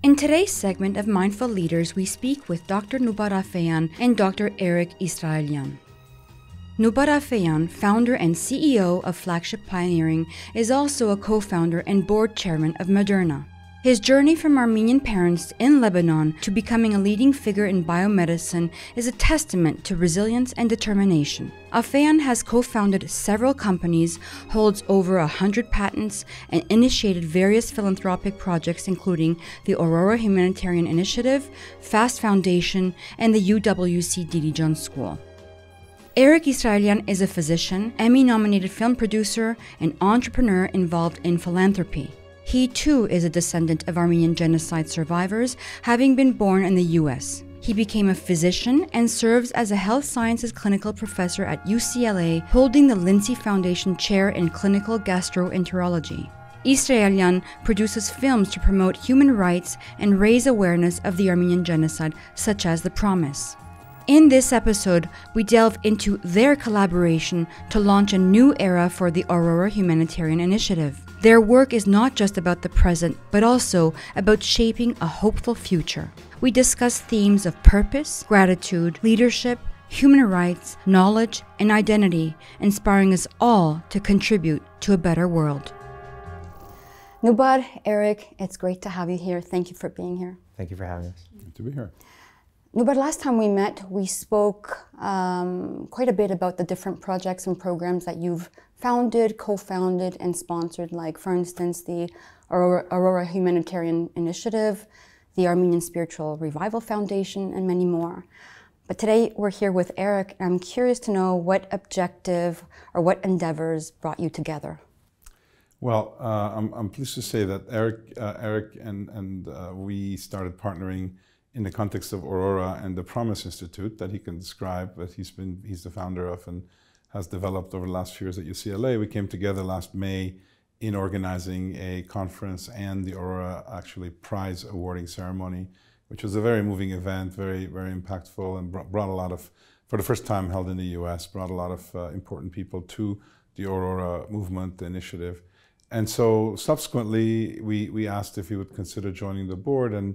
In today's segment of Mindful Leaders, we speak with Dr. Noubar Afeyan and Dr. Apriori Esrailian. Noubar Afeyan, founder and CEO of Flagship Pioneering, is also a co-founder and board chairman of Moderna. His journey from Armenian parents in Lebanon to becoming a leading figure in biomedicine is a testament to resilience and determination. Afeyan has co-founded several companies, holds over 100 patents, and initiated various philanthropic projects including the Aurora Humanitarian Initiative, FAST Foundation, and the UWC Dilijan School. Apriori Esrailian is a physician, Emmy-nominated film producer, and entrepreneur involved in philanthropy. He too is a descendant of Armenian genocide survivors, having been born in the U.S. He became a physician and serves as a health sciences clinical professor at UCLA, holding the Lindsay Foundation Chair in Clinical Gastroenterology. Esrailian produces films to promote human rights and raise awareness of the Armenian genocide, such as The Promise. In this episode, we delve into their collaboration to launch a new era for the Aurora Humanitarian Initiative. Their work is not just about the present, but also about shaping a hopeful future. We discuss themes of purpose, gratitude, leadership, human rights, knowledge, and identity, inspiring us all to contribute to a better world. Noubar, Eric, it's great to have you here. Thank you for being here. Thank you for having us. Good to be here. Noubar, last time we met, we spoke quite a bit about the different projects and programs that you've founded, co-founded, and sponsored, like, for instance, the Aurora Humanitarian Initiative, the Armenian Spiritual Revival Foundation, and many more. But today we're here with Eric, and I'm curious to know what objective or what endeavors brought you together. Well, I'm pleased to say that Eric and we started partnering in the context of Aurora and the Promise Institute that he can describe, that he's the founder of and has developed over the last few years at UCLA. We came together last May in organizing a conference and the Aurora prize awarding ceremony, which was a very moving event, very, very impactful, and brought a lot of, for the first time held in the US, brought a lot of important people to the Aurora movement, the initiative. And so subsequently, we asked if he would consider joining the board, and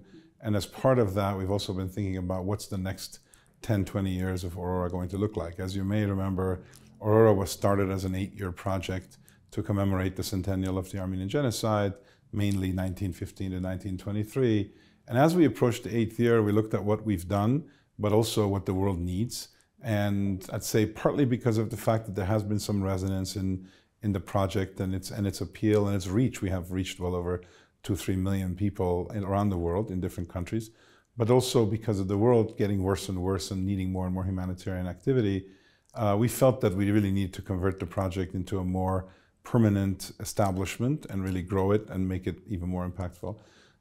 as part of that, we've also been thinking about what's the next 10, 20 years of Aurora going to look like. As you may remember, Aurora was started as an 8-year project to commemorate the centennial of the Armenian genocide, mainly 1915 to 1923. And as we approached the 8th year, we looked at what we've done, but also what the world needs. And I'd say partly because of the fact that there has been some resonance in the project and its appeal and its reach. We have reached well over 2-3 million people around the world in different countries, but also because of the world getting worse and worse and needing more and more humanitarian activity, we felt that we really need to convert the project into a more permanent establishment and really grow it and make it even more impactful.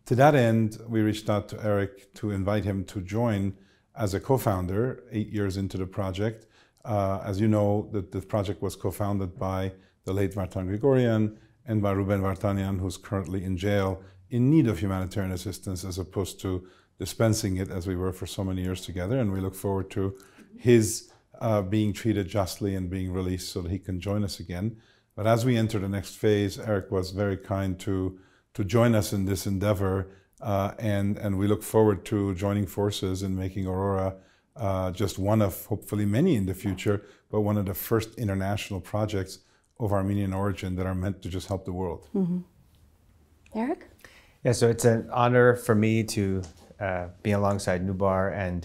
To that end, we reached out to Eric to invite him to join as a co-founder 8 years into the project. As you know, the project was co-founded by the late Vartan Grigorian and by Ruben Vartanian, who's currently in jail in need of humanitarian assistance as opposed to dispensing it as we were for so many years together. And we look forward to his being treated justly and being released so that he can join us again. But as we enter the next phase, Eric was very kind to join us in this endeavor. And we look forward to joining forces and making Aurora just one of hopefully many in the future, but one of the first international projects of Armenian origin that are meant to just help the world. Mm-hmm. Eric? Yeah, so it's an honor for me to be alongside Noubar and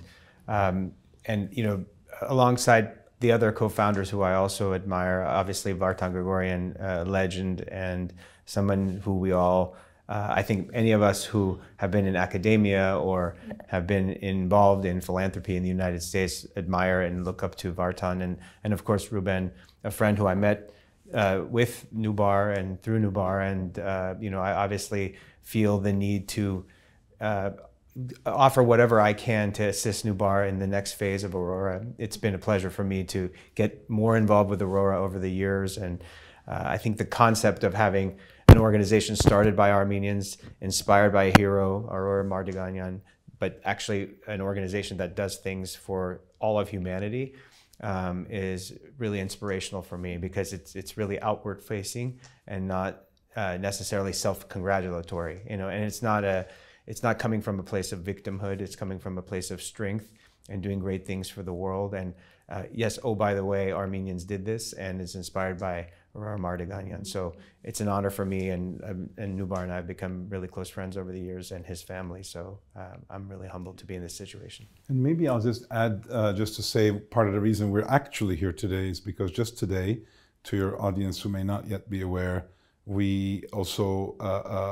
alongside the other co-founders who I also admire. Obviously, Vartan Grigorian, a legend, and someone who we all, I think any of us who have been in academia or have been involved in philanthropy in the United States admire and look up to Vartan, and of course Ruben, a friend who I met with Noubar and through Noubar, and I obviously feel the need to offer whatever I can to assist Noubar in the next phase of Aurora. It's been a pleasure for me to get more involved with Aurora over the years, and I think the concept of having an organization started by Armenians, inspired by a hero, Aurora Mardiganyan, but actually an organization that does things for all of humanity, is really inspirational for me, because it's really outward facing and not necessarily self-congratulatory, and it's not it's not coming from a place of victimhood, it's coming from a place of strength and doing great things for the world. And yes, oh, by the way, Armenians did this, and it's inspired by Aurora Humanitarian. So it's an honor for me, and Noubar and I have become really close friends over the years, and his family. So I'm really humbled to be in this situation. And maybe I'll just add, just to say, part of the reason we're actually here today is because just today, to your audience who may not yet be aware, we also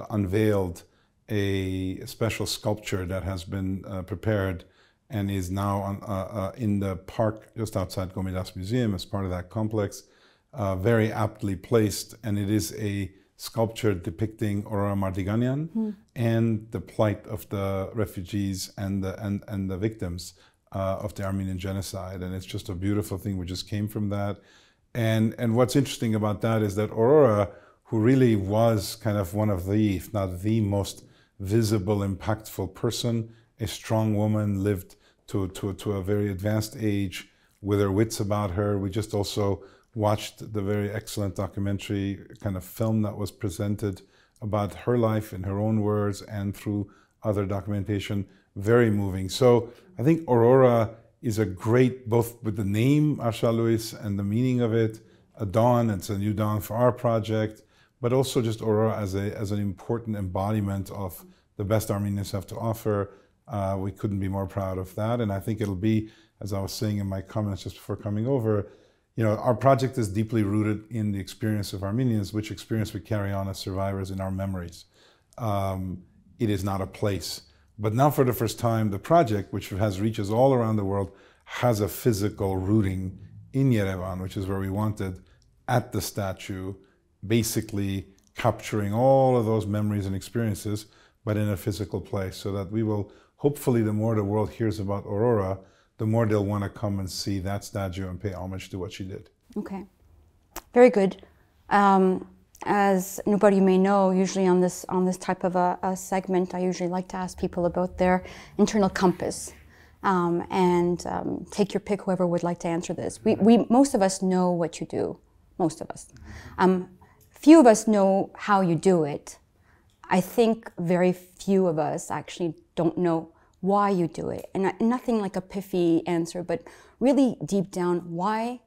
unveiled a special sculpture that has been prepared and is now in the park just outside Gomidas Museum as part of that complex, very aptly placed. And it is a sculpture depicting Aurora Humanitarian and the plight of the refugees and the victims of the Armenian genocide. And it's just a beautiful thing. We just came from that. And what's interesting about that is that Aurora, who really was kind of one of the, if not the most visible, impactful person, a strong woman, lived to a very advanced age with her wits about her. We just also watched the very excellent documentary kind of film that was presented about her life in her own words and through other documentation. Very moving. So I think Aurora is a great, both with the name Arsha Luis and the meaning of it, a dawn, it's a new dawn for our project, but also just Aurora as an important embodiment of the best Armenians have to offer. We couldn't be more proud of that. And I think it'll be, as I was saying in my comments just before coming over, you know, our project is deeply rooted in the experience of Armenians, which experience we carry on as survivors in our memories. It is not a place. But now for the first time, the project, which has reaches all around the world, has a physical rooting in Yerevan, which is where we wanted, at the statue, basically capturing all of those memories and experiences, but in a physical place, so that we will, hopefully, the more the world hears about Aurora, the more they'll want to come and see that statue and pay homage to what she did. Okay, very good. As nobody may know, usually on this type of a segment, I usually like to ask people about their internal compass. Take your pick, whoever would like to answer this. Most of us know what you do, most of us. Few of us know how you do it. I think very few of us actually don't know why you do it. And nothing like a pithy answer, but really deep down, why?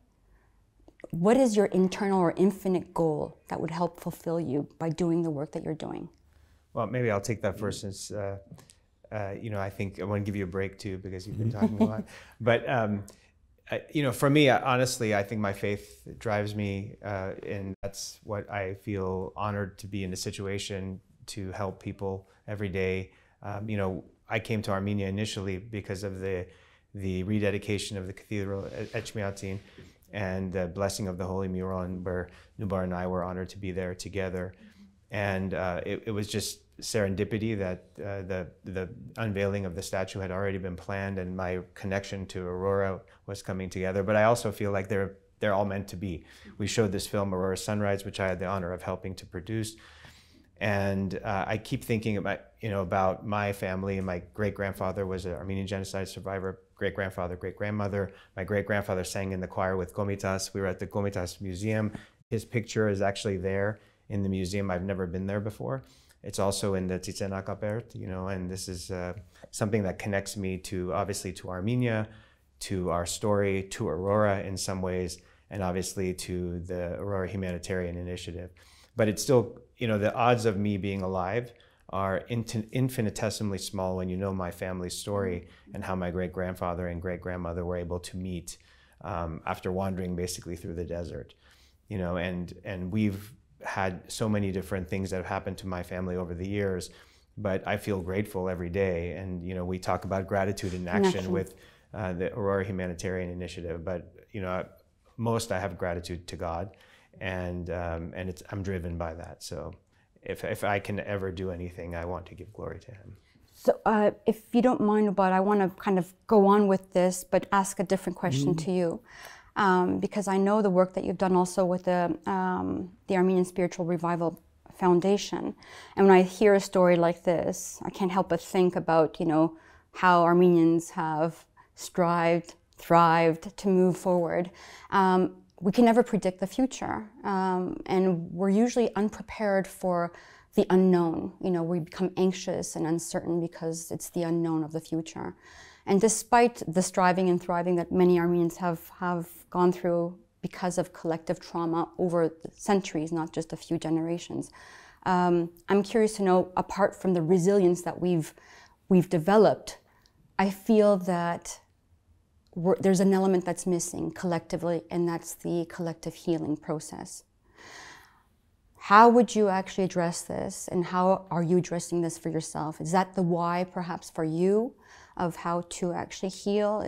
What is your internal or infinite goal that would help fulfill you by doing the work that you're doing? Well, maybe I'll take that first, since you know, I think I want to give you a break too, because you've been talking a lot. But you know, for me, honestly, I think my faith drives me, and that's what I feel honored to be in a situation to help people every day. You know, I came to Armenia initially because of the rededication of the cathedral at Echmiadzin and the blessing of the Holy Mural, and where Noubar and I were honored to be there together. And it was just serendipity that the unveiling of the statue had already been planned, and my connection to Aurora was coming together. But I also feel like they're all meant to be. We showed this film, Aurora Sunrise, which I had the honor of helping to produce. And I keep thinking about, you know, about my family. And my great-grandfather was an Armenian genocide survivor, great-grandfather, great-grandmother. My great-grandfather sang in the choir with Gomidas. We were at the Gomidas Museum. His picture is actually there in the museum. I've never been there before. It's also in the Titsena Kapert, you know, and this is something that connects me to, obviously, to Armenia, to our story, to Aurora in some ways, and obviously to the Aurora Humanitarian Initiative. But it's still, you know, the odds of me being alive are infinitesimally small when you know my family's story and how my great-grandfather and great-grandmother were able to meet after wandering basically through the desert, you know, and we've had so many different things that have happened to my family over the years, but I feel grateful every day. And, you know, we talk about gratitude in action with the Aurora Humanitarian Initiative, but, you know, most I have gratitude to God, and I'm driven by that. So if I can ever do anything, I want to give glory to Him. So if you don't mind, but I want to kind of go on with this, but ask a different question to you. Because I know the work that you've done also with the Armenian Spiritual Revival Foundation. And when I hear a story like this, I can't help but think about, you know, how Armenians have strived, thrived to move forward. We can never predict the future. And we're usually unprepared for the unknown. You know, we become anxious and uncertain because it's the unknown of the future. And despite the striving and thriving that many Armenians have gone through because of collective trauma over centuries, not just a few generations, I'm curious to know, apart from the resilience that we've developed, I feel that there's an element that's missing collectively, and that's the collective healing process. How would you actually address this, and how are you addressing this for yourself? Is that the why, perhaps, for you, of how to actually heal?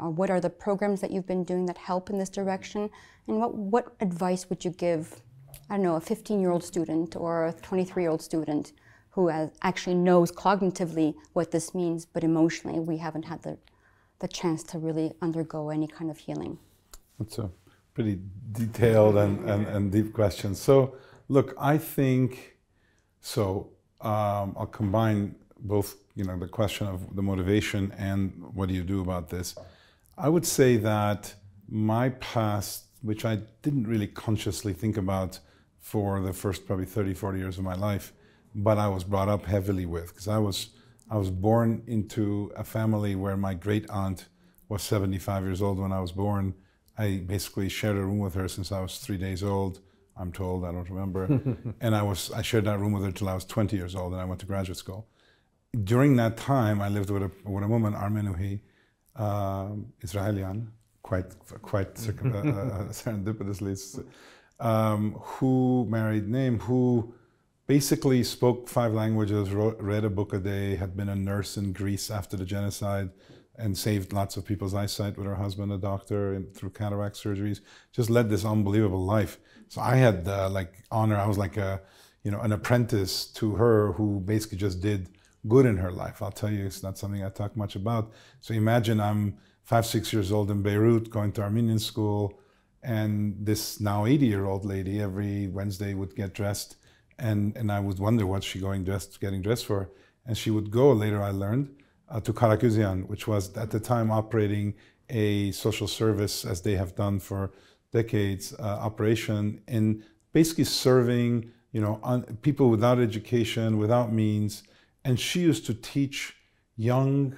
Or what are the programs that you've been doing that help in this direction? And what advice would you give, I don't know, a 15-year-old student or a 23-year-old student who actually knows cognitively what this means, but emotionally we haven't had the chance to really undergo any kind of healing? That's a pretty detailed and deep question. So, look, I think, I'll combine both, the question of the motivation and what do you do about this. I would say that my past, which I didn't really consciously think about for the first probably 30, 40 years of my life, but I was brought up heavily with, because I was born into a family where my great aunt was 75 years old when I was born. I basically shared a room with her since I was 3 days old, I'm told, I don't remember. And I shared that room with her till I was 20 years old, and I went to graduate school. During that time, I lived with a woman, Armenian, Esrailian, quite serendipitously, who married name, who basically spoke 5 languages, read a book a day, had been a nurse in Greece after the genocide, and saved lots of people's eyesight with her husband, a doctor, and through cataract surgeries. Just led this unbelievable life. So I had honor. I was like an apprentice to her who basically just did good in her life. I'll tell you, it's not something I talk much about. So imagine I'm 5, 6 years old in Beirut, going to Armenian school, and this now 80-year-old lady every Wednesday would get dressed, and I would wonder what's she getting dressed for. And she would go, later I learned, to Karakuzian, which was at the time operating a social service, as they have done for decades, operation in basically serving people without education, without means. And she used to teach young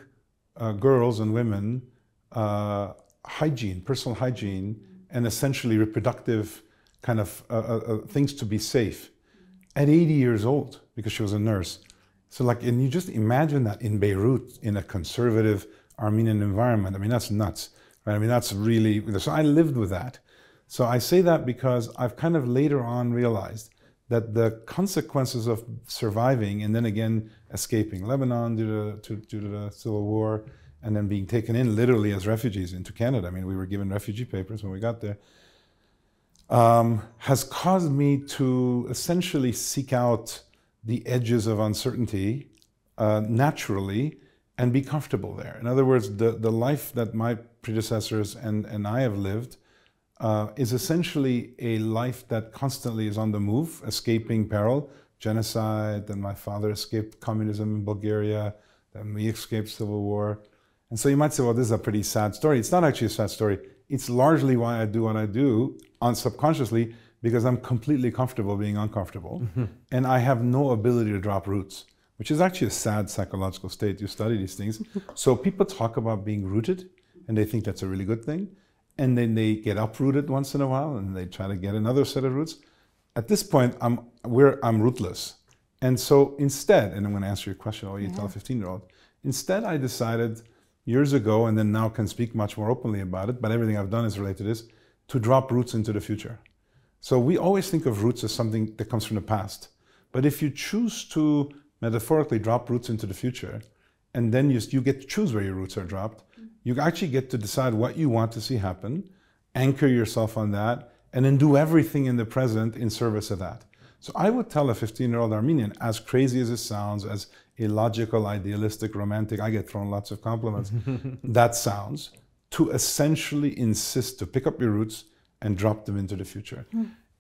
girls and women hygiene, personal hygiene, and essentially reproductive kind of things to be safe at 80 years old, because she was a nurse. So and you just imagine that in Beirut, in a conservative Armenian environment. I mean, that's nuts, right? I mean, that's really, so I lived with that. So I say that because I've kind of later on realized that the consequences of surviving and then again escaping Lebanon due to the civil war, and then being taken in literally as refugees into Canada. I mean, we were given refugee papers when we got there, has caused me to essentially seek out the edges of uncertainty naturally and be comfortable there. In other words, the life that my predecessors and I have lived is essentially a life that constantly is on the move, escaping peril, genocide, then my father escaped communism in Bulgaria, then we escaped civil war. And so you might say, well, this is a pretty sad story. It's not actually a sad story. It's largely why I do what I do subconsciously, because I'm completely comfortable being uncomfortable. Mm-hmm. And I have no ability to drop roots, which is actually a sad psychological state. You study these things. So people talk about being rooted, and they think that's a really good thing. And then they get uprooted once in a while, and they try to get another set of roots. At this point, I'm rootless. And so instead, and I'm going to answer your question, you tell a 15-year-old. Instead, I decided years ago, and then now can speak much more openly about it, but everything I've done is related to this, to drop roots into the future. So we always think of roots as something that comes from the past. But if you choose to metaphorically drop roots into the future, and then you get to choose where your roots are dropped, you actually get to decide what you want to see happen, anchor yourself on that, and then do everything in the present in service of that. So I would tell a 15-year-old Armenian, as crazy as it sounds, as illogical, idealistic, romantic, I get thrown lots of compliments, that sounds, to essentially insist to pick up your roots and drop them into the future.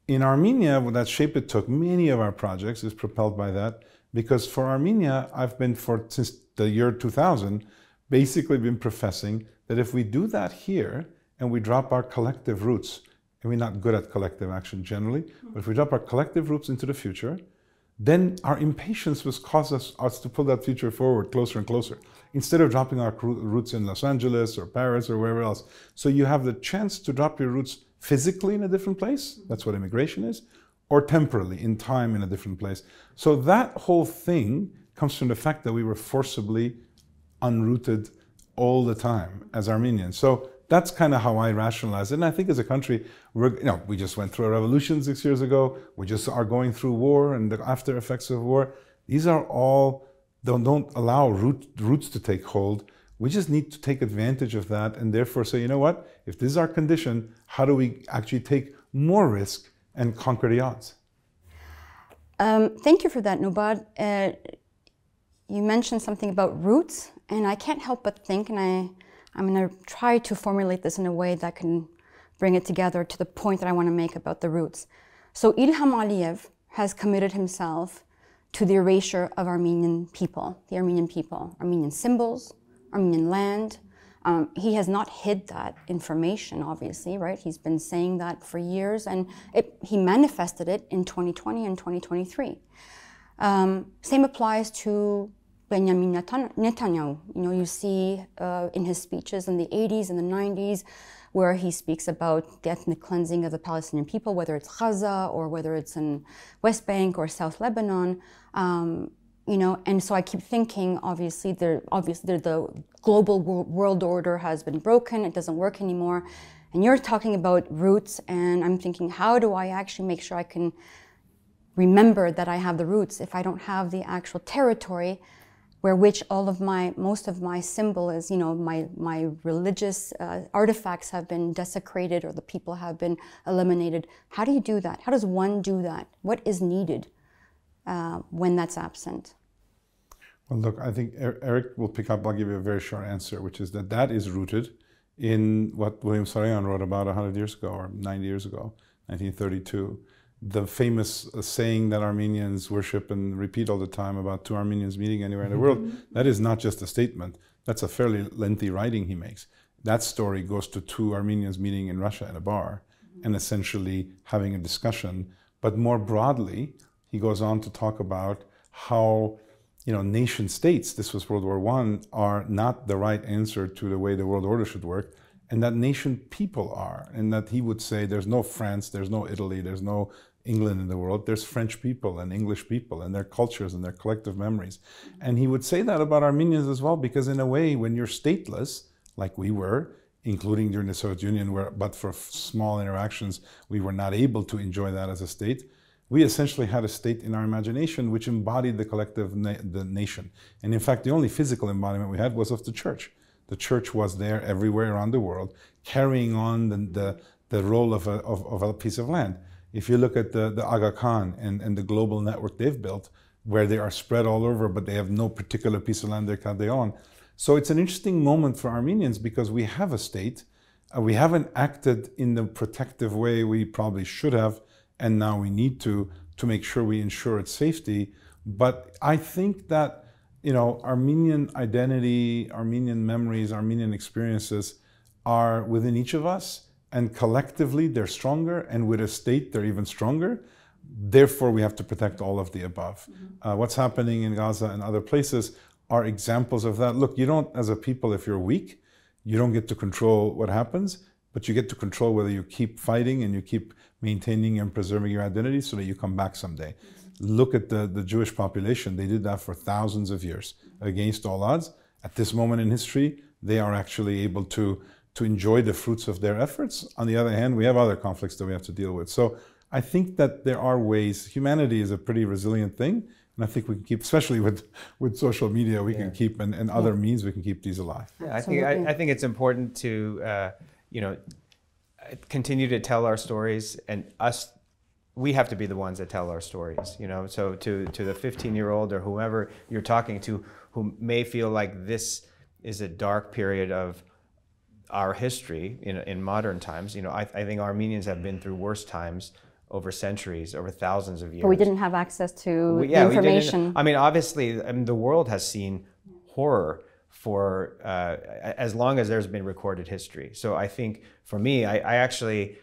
In Armenia, with that shape it took, many of our projects is propelled by that, because for Armenia, I've been since the year 2000, basically been professing that if we do that here, and we drop our collective roots, and we're not good at collective action generally, but if we drop our collective roots into the future, then our impatience was cause us to pull that future forward closer and closer, instead of dropping our roots in Los Angeles or Paris or wherever else. So you have the chance to drop your roots physically in a different place. That's what immigration is. Or temporally, in time, in a different place. So that whole thing comes from the fact that we were forcibly unrooted all the time as Armenians. So that's kind of how I rationalize it. And I think as a country, we just went through a revolution 6 years ago. We just are going through war and the after effects of war. These are all, don't allow roots to take hold. We just need to take advantage of that and therefore say, you know what, if this is our condition, how do we actually take more risk and conquer the odds? Thank you for that, Noubar. You mentioned something about roots, and I can't help but think, and I'm going to try to formulate this in a way that can bring it together to the point that I want to make about the roots. So Ilham Aliyev has committed himself to the erasure of Armenian people, Armenian symbols, Armenian land. He has not hid that information, obviously, right? He's been saying that for years, and he manifested it in 2020 and 2023. Same applies to Benjamin Netanyahu. You know, you see in his speeches in the 80s and the 90s, where he speaks about the ethnic cleansing of the Palestinian people, whether it's Gaza or whether it's in West Bank or South Lebanon. You know, and so I keep thinking, obviously the global world order has been broken, it doesn't work anymore. And you're talking about roots, and I'm thinking, how do I actually make sure I can remember that I have the roots if I don't have the actual territory where which most of my symbol is, you know, my religious artifacts have been desecrated or the people have been eliminated. How do you do that? How does one do that? What is needed when that's absent? Well, look, I think Eric will pick up. I'll give you a very short answer, which is that is rooted in what William Sarayan wrote about 100 years ago or 90 years ago, 1932. The famous saying that Armenians worship and repeat all the time about two Armenians meeting anywhere in the world, that is not just a statement. That's a fairly lengthy writing he makes. That story goes to two Armenians meeting in Russia at a bar and essentially having a discussion. But more broadly, he goes on to talk about how, you know, nation states, this was World War I, are not the right answer to the way the world order should work, and that nation people are. And that he would say there's no France, there's no Italy, there's no England in the world, there's French people and English people and their cultures and their collective memories. And he would say that about Armenians as well, because in a way, when you're stateless, like we were, including during the Soviet Union, but for small interactions, we were not able to enjoy that as a state. We essentially had a state in our imagination which embodied the collective, the nation. And in fact, the only physical embodiment we had was of the church. The church was there everywhere around the world, carrying on the role of a piece of land. If you look at the Aga Khan and the global network they've built, where they are spread all over, but they have no particular piece of land they own. So it's an interesting moment for Armenians because we have a state. We haven't acted in the protective way we probably should have, and now we need to make sure we ensure its safety. But I think that, you know, Armenian identity, Armenian memories, Armenian experiences are within each of us, and collectively they're stronger, and with a state they're even stronger. Therefore, we have to protect all of the above. What's happening in Gaza and other places are examples of that. Look, you don't, as a people, if you're weak, you don't get to control what happens, but you get to control whether you keep fighting and you keep maintaining and preserving your identity so that you come back someday. Look at the Jewish population. They did that for thousands of years against all odds. At this moment in history, they are actually able to enjoy the fruits of their efforts. On the other hand, we have other conflicts that we have to deal with. So I think that there are ways. Humanity is a pretty resilient thing, and I think we can keep, especially with social media, we can keep, and other means, we can keep these alive. Yeah, I think it's important to you know, continue to tell our stories, and we have to be the ones that tell our stories, you know. So to the 15-year-old or whoever you're talking to who may feel like this is a dark period of our history in modern times, you know, I think Armenians have been through worse times over centuries, over thousands of years. But we didn't have access to the information. I mean, obviously, the world has seen horror for as long as there's been recorded history. So I think for me, I actually,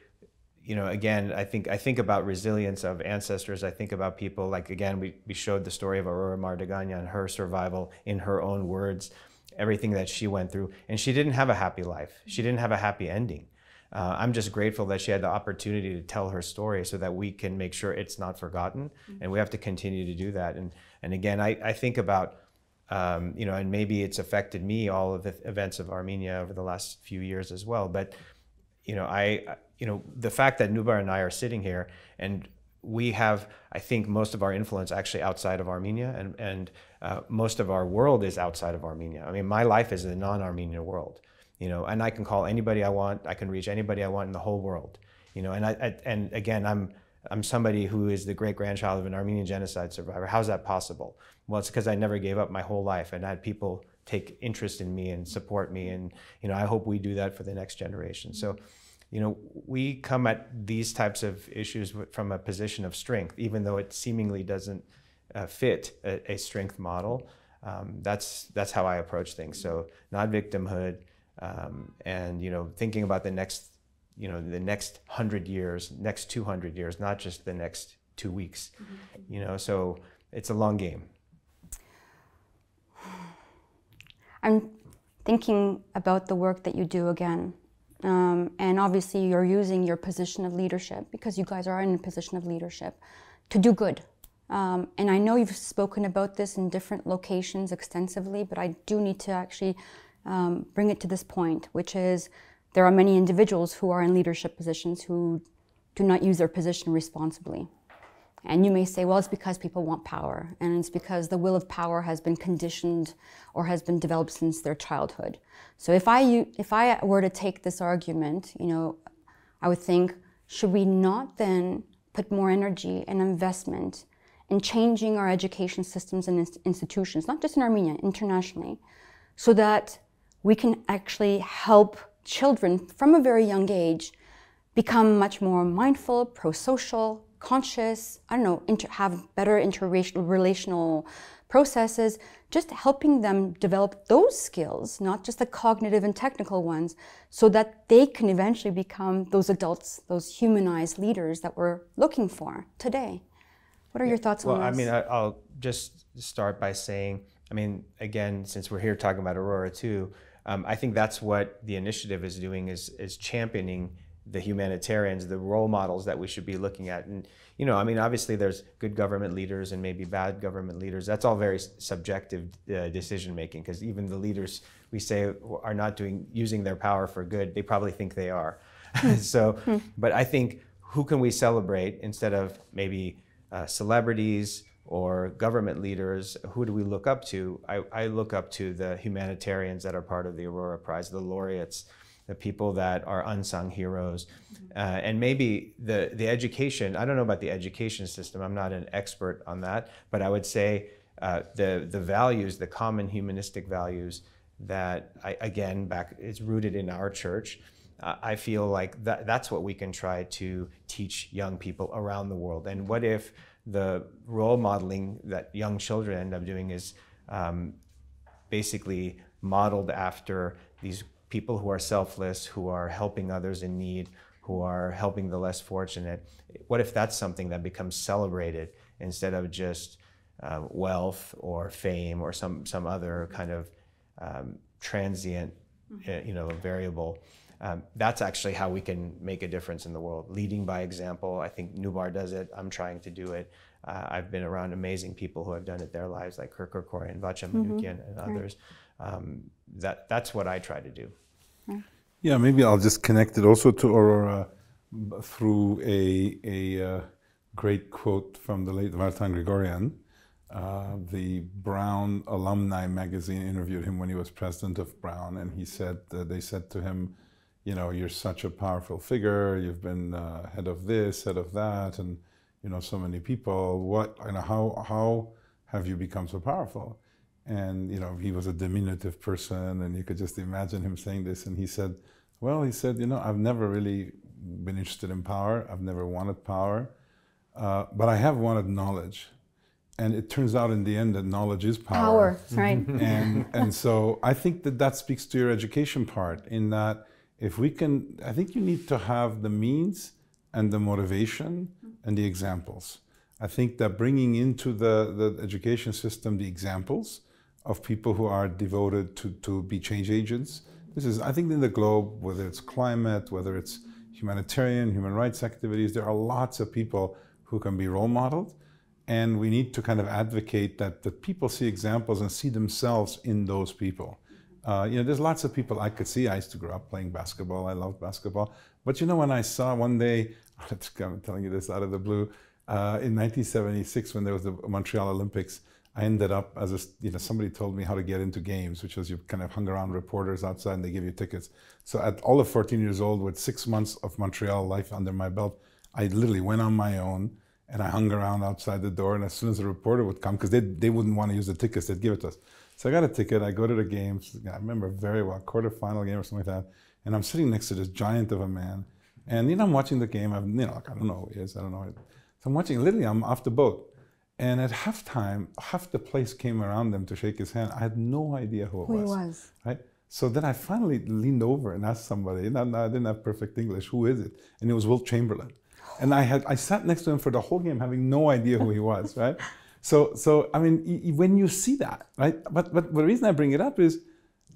you know, again, I think about resilience of ancestors. I think about people like, again, we showed the story of Aurora Humanitarian and her survival in her own words, everything that she went through. And she didn't have a happy life. She didn't have a happy ending. I'm just grateful that she had the opportunity to tell her story so that we can make sure it's not forgotten. And we have to continue to do that. And again, I think about, you know, and maybe it's affected me, all of the events of Armenia over the last few years as well. But, you know, the fact that Noubar and I are sitting here, and we have, I think, most of our influence actually outside of Armenia, and most of our world is outside of Armenia. I mean, my life is a non-Armenian world, you know, and I can call anybody I want, I can reach anybody I want in the whole world, you know, and again, I'm somebody who is the great-grandchild of an Armenian genocide survivor. How's that possible? Well, it's because I never gave up my whole life, and I had people take interest in me and support me, and, you know, I hope we do that for the next generation. So, you know, we come at these types of issues from a position of strength, even though it seemingly doesn't fit a strength model. That's how I approach things. So not victimhood, and, you know, thinking about the next, you know, the next 100 years, next 200 years, not just the next 2 weeks, you know, so it's a long game. I'm thinking about the work that you do again. And obviously you're using your position of leadership, because you guys are in a position of leadership, to do good. And I know you've spoken about this in different locations extensively, but I do need to actually bring it to this point, which is there are many individuals who are in leadership positions who do not use their position responsibly. And you may say, well, it's because people want power, and it's because the will of power has been conditioned or has been developed since their childhood. So if I were to take this argument, you know, I would think, should we not then put more energy and investment in changing our education systems and institutions, not just in Armenia, internationally, so that we can actually help children from a very young age become much more mindful, pro-social, conscious, I don't know, have better interrelational processes, just helping them develop those skills, not just the cognitive and technical ones, so that they can eventually become those adults, those humanized leaders that we're looking for today. What are your thoughts on this? Well, I mean, I'll just start by saying, I mean, again, since we're here talking about Aurora too, I think that's what the initiative is doing, is championing the humanitarians, the role models that we should be looking at. And, you know, I mean, obviously there's good government leaders and maybe bad government leaders. That's all very subjective decision making, because even the leaders we say are not using their power for good, they probably think they are. So, but I think, who can we celebrate instead of maybe celebrities or government leaders? Who do we look up to? I look up to the humanitarians that are part of the Aurora Prize, the laureates, the people that are unsung heroes. And maybe the education, I don't know about the education system, I'm not an expert on that, but I would say the values, the common humanistic values that, it's rooted in our church. I feel like that's what we can try to teach young people around the world. And what if the role modeling that young children end up doing is basically modeled after these people who are selfless, who are helping others in need, who are helping the less fortunate? What if that's something that becomes celebrated instead of just wealth or fame or some other kind of transient, you know, variable? That's actually how we can make a difference in the world, leading by example. I think Noubar does it. I'm trying to do it. I've been around amazing people who have done it their lives, like Kirkor and Vacha Manukian and others. That's what I try to do. Yeah, maybe I'll just connect it also to Aurora through a great quote from the late Vartan Grigorian. The Brown Alumni magazine interviewed him when he was president of Brown, and he said, they said to him, you know, you're such a powerful figure, you've been head of this, head of that, and, you know, so many people, how have you become so powerful? And, you know, he was a diminutive person, and you could just imagine him saying this, and he said, well, you know, I've never really been interested in power, I've never wanted power, but I have wanted knowledge. And it turns out in the end that knowledge is power. Right. And so I think that speaks to your education part, in that if we can, I think you need to have the means and the motivation and the examples. I think that bringing into the education system the examples of people who are devoted to be change agents. This is, I think in the globe, whether it's climate, whether it's humanitarian, human rights activities, there are lots of people who can be role modeled. And we need to kind of advocate that people see examples and see themselves in those people. There's lots of people I could see. I used to grow up playing basketball. I loved basketball. But when I saw one day, I'm telling you this out of the blue, in 1976 when there was the Montreal Olympics, I ended up as somebody told me how to get into games, which was you kind of hung around reporters outside and they give you tickets. So at all of 14 years old with 6 months of Montreal life under my belt, I literally went on my own and I hung around outside the door, and as soon as the reporter would come, because they wouldn't want to use the tickets, they'd give it to us. So I got a ticket, I go to the games, I remember very well, quarterfinal game or something like that, and I'm sitting next to this giant of a man, and I'm watching the game, I don't know who he is, I don't know. So I'm watching, literally I'm off the boat, and at halftime, half the place came around him to shake his hand. I had no idea who he was. Right? So then I finally leaned over and asked somebody, and I didn't have perfect English, who is it? And it was Wilt Chamberlain. And I sat next to him for the whole game having no idea who he was, right? So I mean, when you see that, right? But the reason I bring it up is,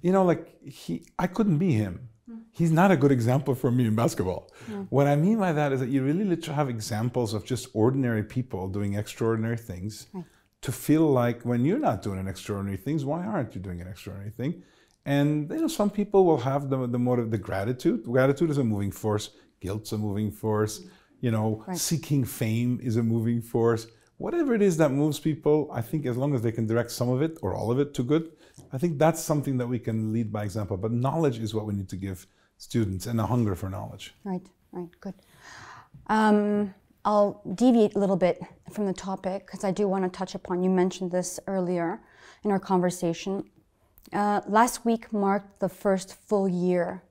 I couldn't be him. He's not a good example for me in basketball. What I mean by that is that you really literally have examples of just ordinary people doing extraordinary things to feel like when you're not doing extraordinary things, why aren't you doing an extraordinary thing? And some people will have the motive, the gratitude. Gratitude is a moving force. Guilt's a moving force. Seeking fame is a moving force. Whatever it is that moves people, I think as long as they can direct some of it or all of it to good, I think that's something that we can lead by example. But knowledge is what we need to give students, and a hunger for knowledge. Right, good. I'll deviate a little bit from the topic because I do want to touch upon, you mentioned this earlier in our conversation. Last week marked the first full year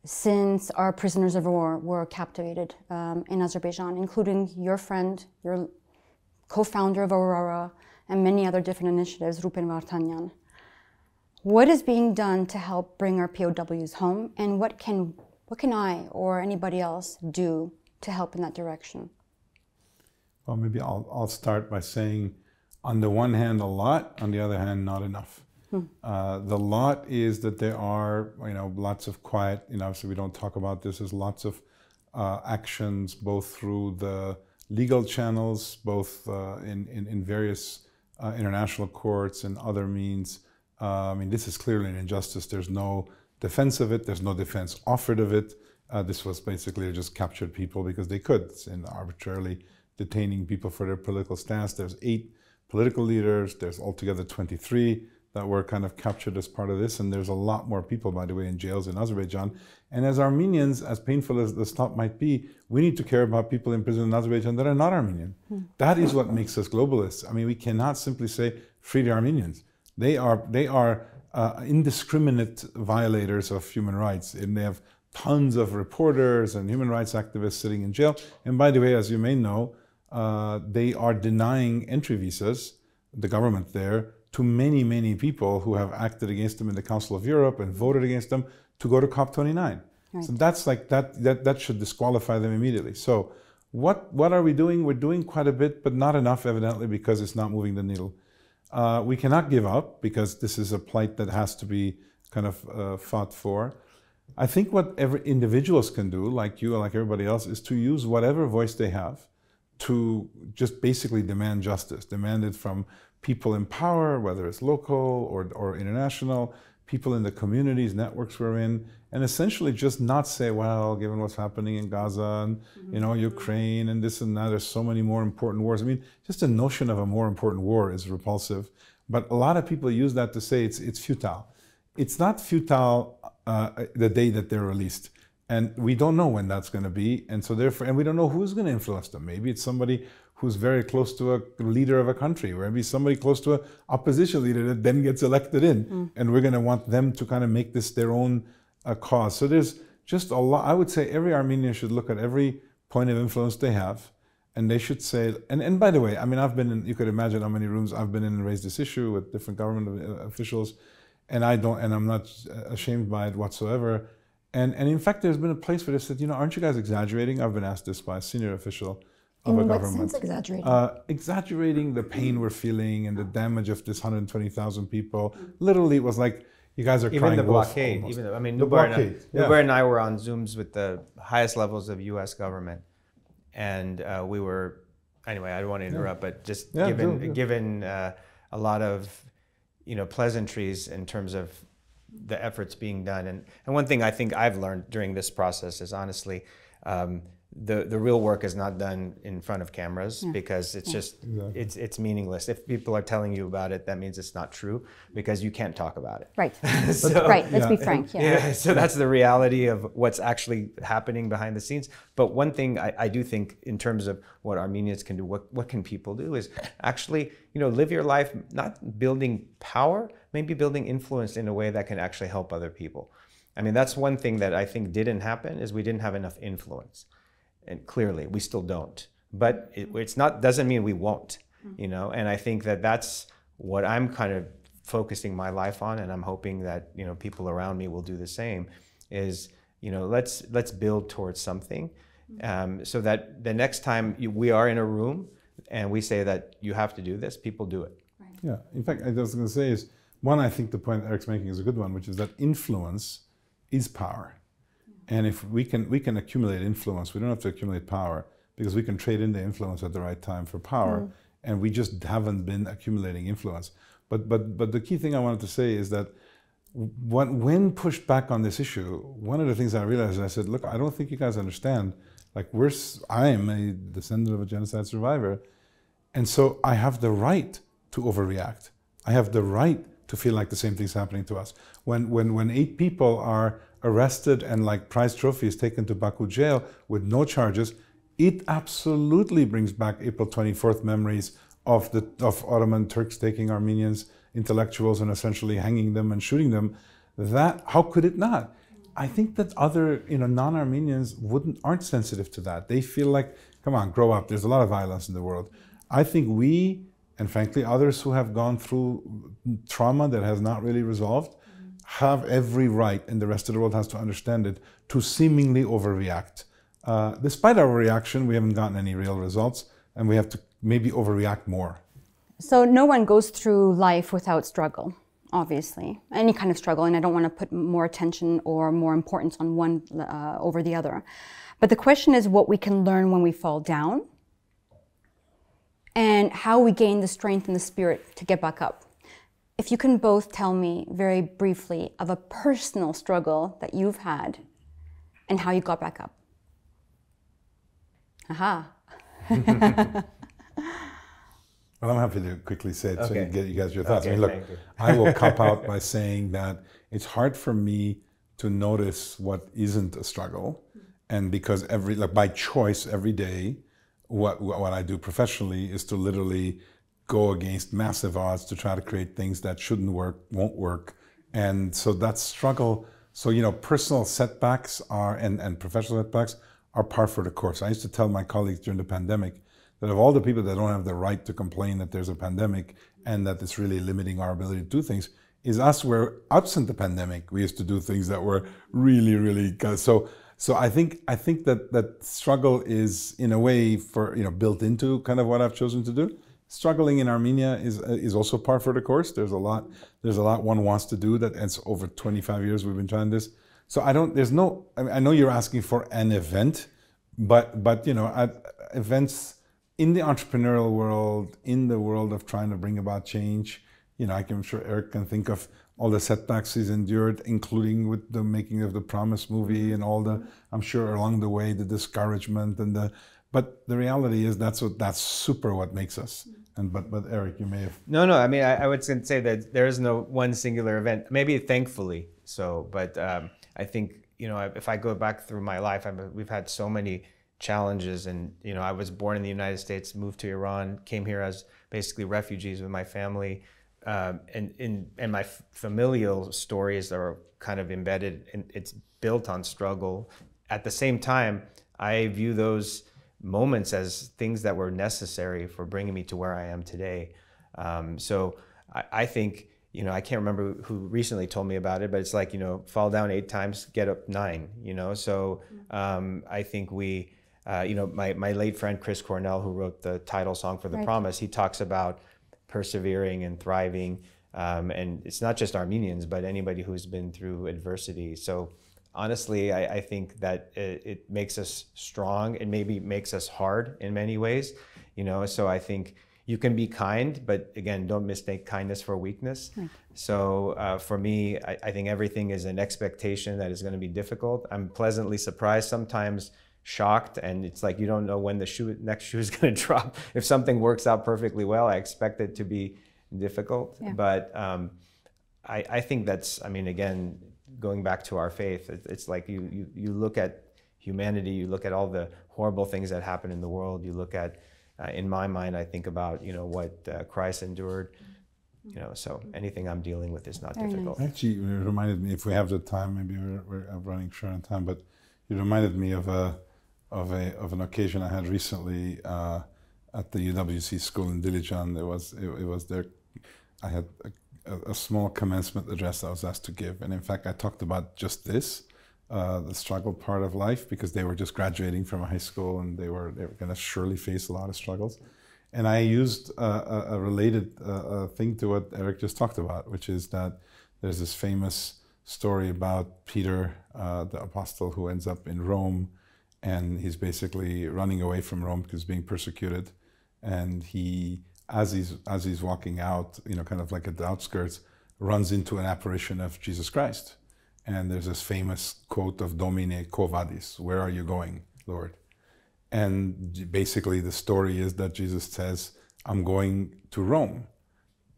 since our prisoners of war were captivated in Azerbaijan, including your friend, your co-founder of Aurora, and many other different initiatives, Rupen Vartanyan. What is being done to help bring our POWs home, and what can I or anybody else do to help in that direction? Well, maybe I'll start by saying, on the one hand, a lot, on the other hand, not enough. The lot is that there are, lots of quiet, obviously we don't talk about this, there's lots of actions both through the legal channels, both in various international courts and other means. This is clearly an injustice. There's no defense of it. There's no defense offered of it. This was basically just captured people because they could, and arbitrarily detaining people for their political stance. There's 8 political leaders. There's altogether 23 that were kind of captured as part of this. And there's a lot more people, by the way, in jails in Azerbaijan. And as Armenians, as painful as this thought might be, we need to care about people in prison in Azerbaijan that are not Armenian. That is what makes us globalists. We cannot simply say, free the Armenians. They are indiscriminate violators of human rights. And they have tons of reporters and human rights activists sitting in jail. And by the way, as you may know, they are denying entry visas, the government there, to many, many people who have acted against them in the Council of Europe and voted against them to go to COP29. Right. So that's like that should disqualify them immediately. So what are we doing? We're doing quite a bit, but not enough, evidently, because it's not moving the needle. We cannot give up because this is a plight that has to be kind of fought for. I think what individuals can do, like you, like everybody else, is to use whatever voice they have to just basically demand justice, demand it from people in power, whether it's local or international, people in the communities, networks we're in, and essentially just not say, well, given what's happening in Gaza and Ukraine and this and that, there's so many more important wars. Just the notion of a more important war is repulsive, but a lot of people use that to say it's futile. It's not futile the day that they're released. And we don't know when that's going to be, and so therefore, and we don't know who's going to influence them. Maybe it's somebody who's very close to a leader of a country, or maybe somebody close to an opposition leader that then gets elected in, and we're going to want them to kind of make this their own cause. So there's just a lot. I would say every Armenian should look at every point of influence they have, and they should say. And by the way, I've been in. You could imagine how many rooms I've been in and raised this issue with different government officials, and I'm not ashamed by it whatsoever. And in fact, there's been a place where they said, aren't you guys exaggerating? I've been asked this by a senior official of a government. In what sense exaggerating? Exaggerating the pain we're feeling and the damage of this 120,000 people. Literally, it was like, you guys are crying even the wolf blockade. almost. Even I mean, the blockade. Noubar and I were on Zooms with the highest levels of U.S. government, and we were. Anyway, I don't want to interrupt, but just given a lot of pleasantries in terms of the efforts being done, and one thing I think I've learned during this process is honestly. The real work is not done in front of cameras because it's just it's meaningless. If people are telling you about it, that means it's not true because you can't talk about it. Right. So, right. Let's be frank. So that's the reality of what's actually happening behind the scenes. But one thing I do think in terms of what Armenians can do, what can people do is actually live your life not building power, maybe building influence in a way that can actually help other people. I mean, that's one thing that I think didn't happen is we didn't have enough influence. And clearly, we still don't. But it's not doesn't mean we won't, And I think that that's what I'm kind of focusing my life on, and I'm hoping that people around me will do the same. Is let's build towards something, so that the next time we are in a room and we say that you have to do this, people do it. Right. Yeah. In fact, I was going to say is one. I think the point Eric's making is a good one, which is that influence is power. And if we can accumulate influence, we don't have to accumulate power because we can trade in the influence at the right time for power, and we just haven't been accumulating influence. But the key thing I wanted to say is that when pushed back on this issue, one of the things I realized, I said, look, I don't think you guys understand. Like I am a descendant of a genocide survivor, and so I have the right to overreact. I have the right to feel like the same thing's happening to us. When 8 people are arrested and like prize trophies taken to Baku jail with no charges, it absolutely brings back April 24th memories of Ottoman Turks taking Armenians, intellectuals, and essentially hanging them and shooting them. How could it not? I think that other non-Armenians aren't sensitive to that. They feel like, come on, grow up. There's a lot of violence in the world. I think we, and frankly others who have gone through trauma that has not really resolved, have every right, and the rest of the world has to understand it, to seemingly overreact. Despite our reaction, we haven't gotten any real results, and we have to maybe overreact more. So no one goes through life without struggle, obviously. Any kind of struggle, and I don't want to put more attention or more importance on one over the other. But the question is what we can learn when we fall down, and how we gain the strength and the spirit to get back up. If you can both tell me very briefly of a personal struggle that you've had and how you got back up. Aha. Well, I'm happy to quickly say it so you get you guys your thoughts. Okay, I mean, look, I will cop out by saying that it's hard for me to notice what isn't a struggle, and because by choice every day, what I do professionally is to literally go against massive odds to try to create things that shouldn't work, won't work, and so that struggle. So personal setbacks and professional setbacks are par for the course. I used to tell my colleagues during the pandemic that of all the people that don't have the right to complain that there's a pandemic and that it's really limiting our ability to do things, is us. Where absent the pandemic, we used to do things that were really, really good. So I think that struggle is in a way built into kind of what I've chosen to do. Struggling in Armenia is also par for the course. There's a lot one wants to do that. It's over 25 years we've been trying this. So I know you're asking for an event, but events in the entrepreneurial world, in the world of trying to bring about change, I'm sure Eric can think of all the setbacks he's endured, including with the making of the Promise movie and I'm sure along the way, the discouragement but the reality is that's super what makes us. But Eric, you may have. No, I mean, I would say that there is no one singular event, maybe thankfully so, but I think, if I go back through my life, we've had so many challenges, and I was born in the United States, moved to Iran, came here as basically refugees with my family, and my familial stories are kind of embedded, and it's built on struggle. At the same time, I view those moments as things that were necessary for bringing me to where I am today. So I think you know, I can't remember who recently told me about it, but it's like, you know, fall down 8 times, get up 9, you know? So I think we, you know, my late friend Chris Cornell, who wrote the title song for The Promise, he talks about persevering and thriving. And it's not just Armenians, but anybody who's been through adversity. So honestly, I think that it makes us strong. It maybe makes us hard in many ways, you know? So I think you can be kind, but again, don't mistake kindness for weakness. Right. So for me, I think everything is an expectation that is going to be difficult. I'm pleasantly surprised, sometimes shocked, and it's like you don't know when the next shoe is going to drop. If something works out perfectly well, I expect it to be difficult. Yeah. But I think that's, I mean, again, going back to our faith, it's like you look at humanity, you look at all the horrible things that happen in the world, you look at, in my mind, I think about, you know, what Christ endured, you know, so anything I'm dealing with is not difficult. Nice. Actually, it reminded me, if we have the time, maybe we're running short on time, but it reminded me of an occasion I had recently at the UWC school in Dilijan. It was there. I had a small commencement address I was asked to give, and in fact, I talked about just this. The struggle part of life, because they were just graduating from high school and they were going to surely face a lot of struggles. And I used a related thing to what Eric just talked about, which is that there's this famous story about Peter, the apostle, who ends up in Rome, and he's basically running away from Rome because he's being persecuted. And he, as he's walking out, you know, kind of like at the outskirts, runs into an apparition of Jesus Christ. And there's this famous quote of Domine quo vadis, where are you going, Lord? And basically the story is that Jesus says, I'm going to Rome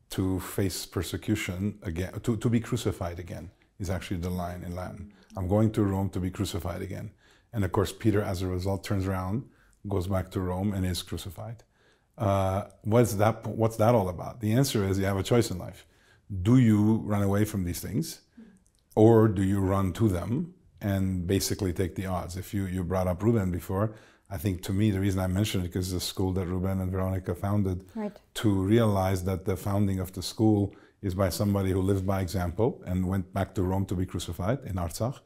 to face persecution again, to be crucified again, is actually the line in Latin. I'm going to Rome to be crucified again. And of course, Peter, as a result, turns around, goes back to Rome and is crucified. What's that all about? The answer is you have a choice in life. Do you run away from these things? Or do you run to them and basically take the odds? If you brought up Ruben before, I think to me, the reason I mentioned it, because it's a school that Ruben and Veronica founded, to realize that the founding of the school is by somebody who lived by example and went back to Rome to be crucified in Artsakh.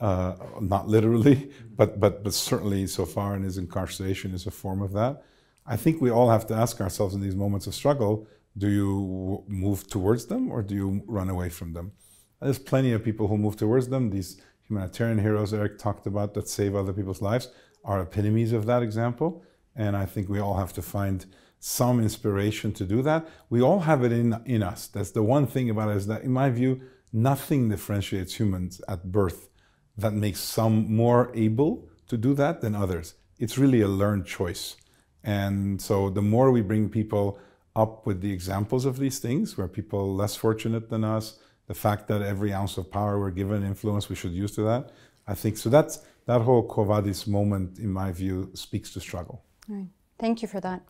Not literally, but certainly so far in his incarceration is a form of that. I think we all have to ask ourselves in these moments of struggle, do you move towards them or do you run away from them? There's plenty of people who move towards them. These humanitarian heroes Eric talked about that save other people's lives are epitomes of that example. And I think we all have to find some inspiration to do that. We all have it in us. That's the one thing about it, is that in my view, nothing differentiates humans at birth that makes some more able to do that than others. It's really a learned choice. And so the more we bring people up with the examples of these things, where people less fortunate than us, the fact that every ounce of power we're given influence we should use to that, I think, so that whole Quo Vadis moment, in my view, speaks to struggle. All right. Thank you for that.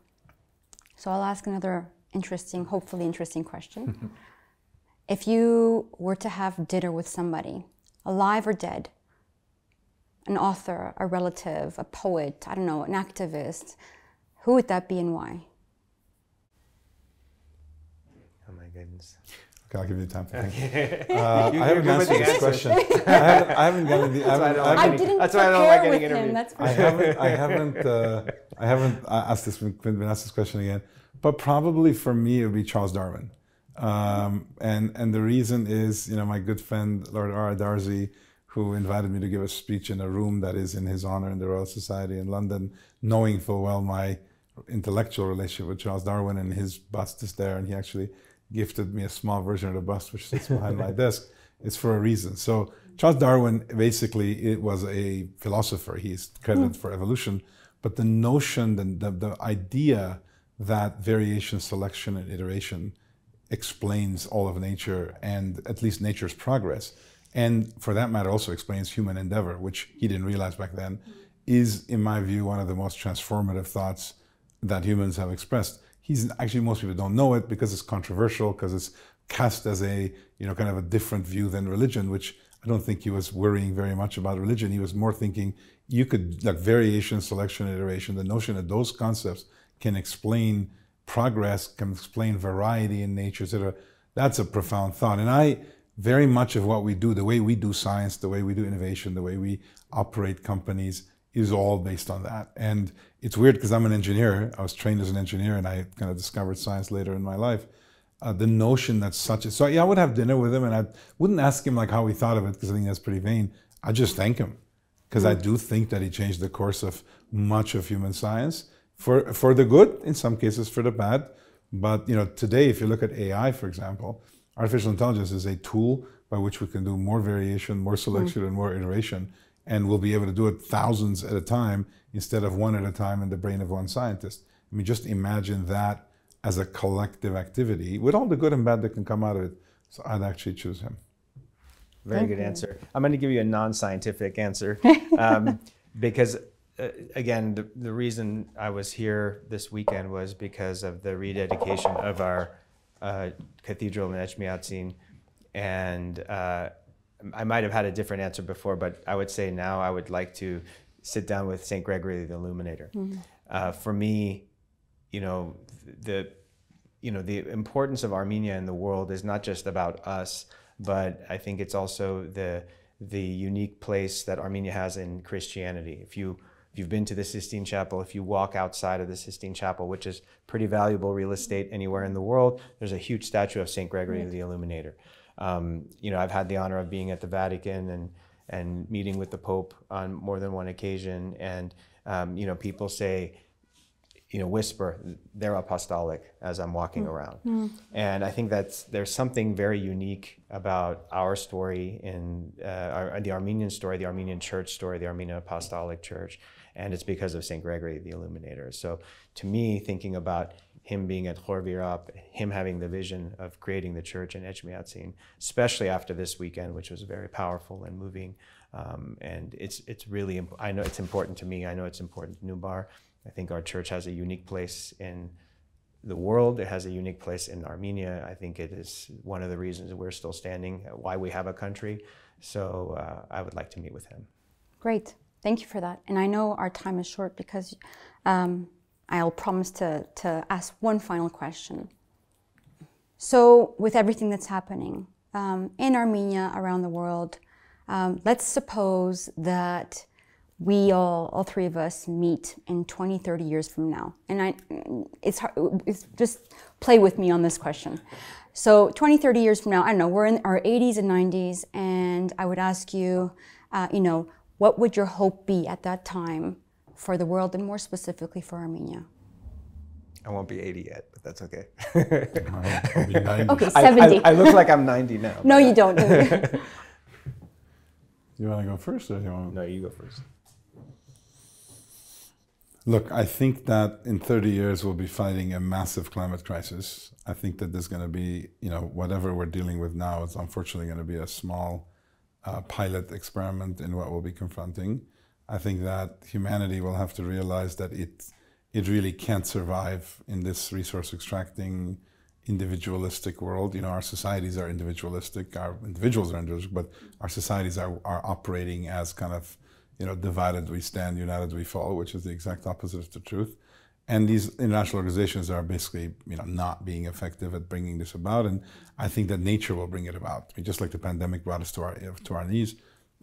So I'll ask another interesting, hopefully interesting question. If you were to have dinner with somebody, alive or dead, an author, a relative, a poet, I don't know, an activist, who would that be and why? Oh my goodness. Okay, I'll give you time to think. I haven't answered this question. I haven't gotten the. That's why I don't like getting interviewed. I haven't asked this. Been asked this question again, but probably for me it would be Charles Darwin, and the reason is, you know, my good friend Lord R. Darcy, who invited me to give a speech in a room that is in his honor in the Royal Society in London, knowing full well my intellectual relationship with Charles Darwin, and his bust is there, and he actually gifted me a small version of the bust which sits behind my desk. It's for a reason. So Charles Darwin, basically, it was a philosopher. He's credited for evolution, but the notion, the idea that variation, selection, and iteration explains all of nature, and at least nature's progress, and for that matter also explains human endeavor, which he didn't realize back then, is, in my view, one of the most transformative thoughts that humans have expressed. He's actually, most people don't know it because it's controversial, because it's cast as a, you know, kind of a different view than religion, which I don't think he was worrying very much about religion. He was more thinking you could, like variation, selection, iteration, the notion that those concepts can explain progress, can explain variety in nature, etc. That's a profound thought. And very much of what we do, the way we do science, the way we do innovation, the way we operate companies is all based on that. And it's weird because I'm an engineer. I was trained as an engineer and I kind of discovered science later in my life. The notion that so yeah, I would have dinner with him and I wouldn't ask him like how he thought of it because I think that's pretty vain. I'd just thank him because I do think that he changed the course of much of human science for the good, in some cases for the bad. But today, if you look at AI, for example, artificial intelligence is a tool by which we can do more variation, more selection, and more iteration, and we'll be able to do it thousands at a time instead of one at a time in the brain of one scientist. I mean, just imagine that as a collective activity with all the good and bad that can come out of it. So I'd actually choose him. Very good answer. I'm going to give you a non-scientific answer because, again, the reason I was here this weekend was because of the rededication of our cathedral in Etchmiadzin. And I might have had a different answer before, but I would say now I would like to sit down with St. Gregory the Illuminator. For me, the importance of Armenia in the world is not just about us, but I think it's also the unique place that Armenia has in Christianity. If you've been to the Sistine Chapel, if you walk outside of the Sistine Chapel, which is pretty valuable real estate anywhere in the world, there's a huge statue of St. Gregory the Illuminator. I've had the honor of being at the Vatican and meeting with the Pope on more than one occasion, and people say, whisper, they're apostolic as I'm walking around. And I think there's something very unique about our story in the Armenian story, the Armenian church story, the Armenian Apostolic Church, and it's because of St. Gregory the Illuminator. So to me, thinking about him being at Khor-Virap, him having the vision of creating the church in Etchmiadzin, especially after this weekend, which was very powerful and moving, and it's really, I know it's important to me, I know it's important to Noubar. I think our church has a unique place in the world. It has a unique place in Armenia. I think it is one of the reasons that we're still standing, why we have a country. So I would like to meet with him. Great. Thank you for that. And I know our time is short because I'll promise to ask one final question. So with everything that's happening in Armenia, around the world, let's suppose that we all three of us meet in 20, 30 years from now. And it's just play with me on this question. So 20, 30 years from now, I don't know, we're in our 80s and 90s, and I would ask you, what would your hope be at that time for the world and more specifically for Armenia? I won't be 80 yet, but that's okay. I'll be 90. Okay, 70. I look like I'm 90 now. No, you don't. You want to go first or you want? No, you go first. Look, I think that in 30 years we'll be fighting a massive climate crisis. I think that there's going to be, whatever we're dealing with now is unfortunately going to be a small pilot experiment in what we'll be confronting. I think that humanity will have to realize that it really can't survive in this resource extracting, individualistic world. Our societies are individualistic, our individuals are individualistic, but our societies are operating as kind of, divided we stand, united we fall, which is the exact opposite of the truth. And these international organizations are basically, not being effective at bringing this about. And I think that nature will bring it about. I mean, just like the pandemic brought us to our knees,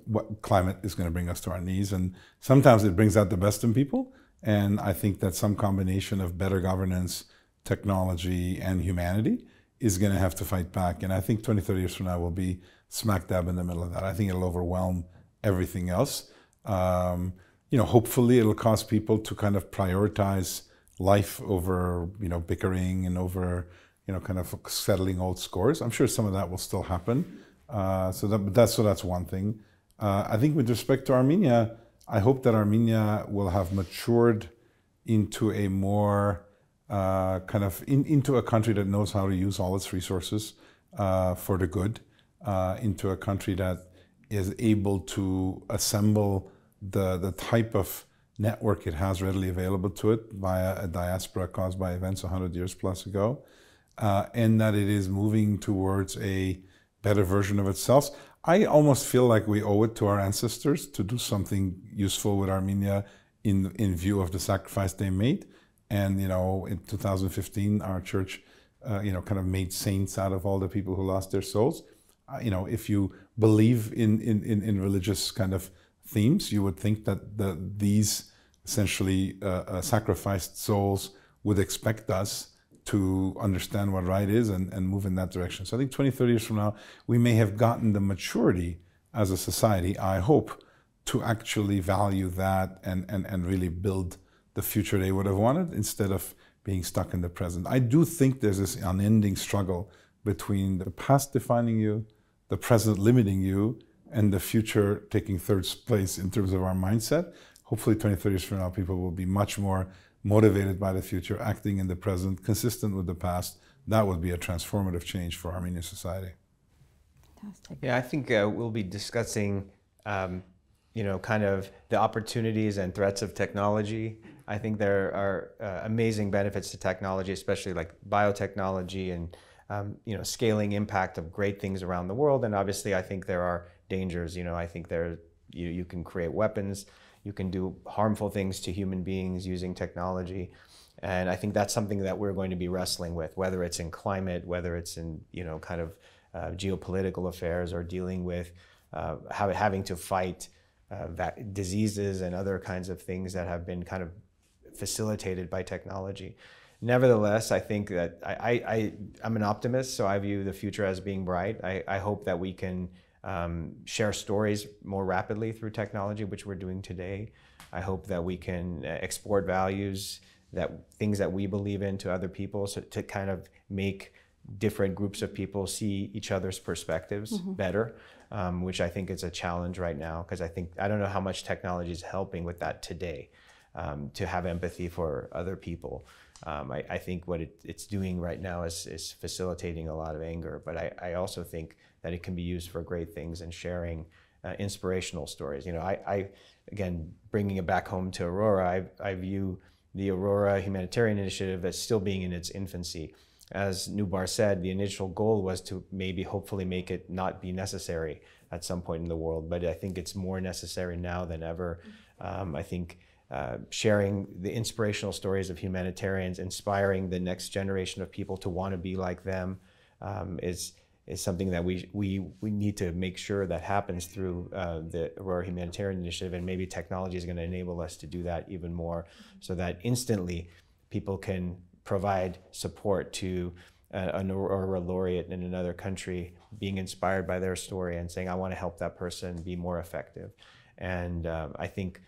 what climate is going to bring us to our knees. And sometimes it brings out the best in people. And I think that some combination of better governance, technology, and humanity is going to have to fight back. And I think 20, 30 years from now, we'll be smack dab in the middle of that. I think it'll overwhelm everything else. Hopefully it'll cause people to kind of prioritize life over, bickering and over, kind of settling old scores. I'm sure some of that will still happen. So that's one thing. I think with respect to Armenia, I hope that Armenia will have matured into a more into a country that knows how to use all its resources for the good, into a country that is able to assemble the type of network it has readily available to it via a diaspora caused by events 100 years plus ago, and that it is moving towards a better version of itself. I almost feel like we owe it to our ancestors to do something useful with Armenia in view of the sacrifice they made. And in 2015, our church kind of made saints out of all the people who lost their souls. If you believe in religious kind of themes, you would think that these essentially sacrificed souls would expect us to understand what right is and move in that direction. So I think 20, 30 years from now, we may have gotten the maturity as a society, I hope, to actually value that and really build the future they would have wanted instead of being stuck in the present. I do think there's this unending struggle between the past defining you, the present limiting you, and the future taking third place in terms of our mindset. Hopefully 20, 30 years from now, people will be much more motivated by the future, acting in the present, consistent with the past. That would be a transformative change for Armenian society. Fantastic. Yeah, I think we'll be discussing, kind of the opportunities and threats of technology. I think there are amazing benefits to technology, especially like biotechnology and scaling impact of great things around the world. And obviously, I think there are dangers. I think you can create weapons, you can do harmful things to human beings using technology. And I think that's something that we're going to be wrestling with, whether it's in climate, whether it's in kind of geopolitical affairs, or dealing with having to fight diseases and other kinds of things that have been kind of facilitated by technology. Nevertheless, I think that I'm an optimist, so I view the future as being bright. I hope that we can share stories more rapidly through technology, which we're doing today. I hope that we can export values, things that we believe in, to other people, so to kind of make different groups of people see each other's perspectives better, which I think is a challenge right now, because I don't know how much technology is helping with that today, to have empathy for other people. I think what it's doing right now is facilitating a lot of anger, but I also think that it can be used for great things and sharing inspirational stories. Again, bringing it back home to Aurora, I view the Aurora Humanitarian Initiative as still being in its infancy. As Noubar said, the initial goal was to hopefully make it not be necessary at some point in the world, but I think it's more necessary now than ever. I think sharing the inspirational stories of humanitarians, inspiring the next generation of people to want to be like them, is something that we need to make sure that happens through the Aurora Humanitarian Initiative, and maybe technology is going to enable us to do that even more, so that instantly people can provide support to an Aurora laureate in another country, being inspired by their story and saying, I want to help that person be more effective. And I think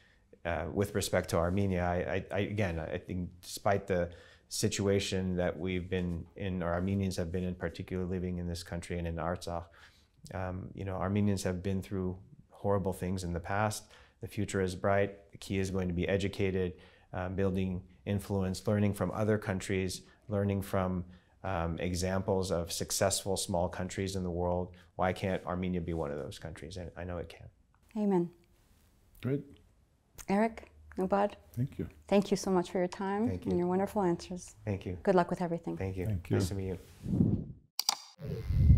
with respect to Armenia, I think despite the situation that we've been in, or Armenians have been in, particularly living in this country and in Artsakh, Armenians have been through horrible things in the past. The future is bright. The key is going to be educated, building influence, learning from other countries, learning from examples of successful small countries in the world. Why can't Armenia be one of those countries? And I know it can. Amen. Great. Eric, Noubar, Thank you. thank you so much for your time and your wonderful answers. Thank you. Good luck with everything. Thank you. Thank you. Nice to meet you.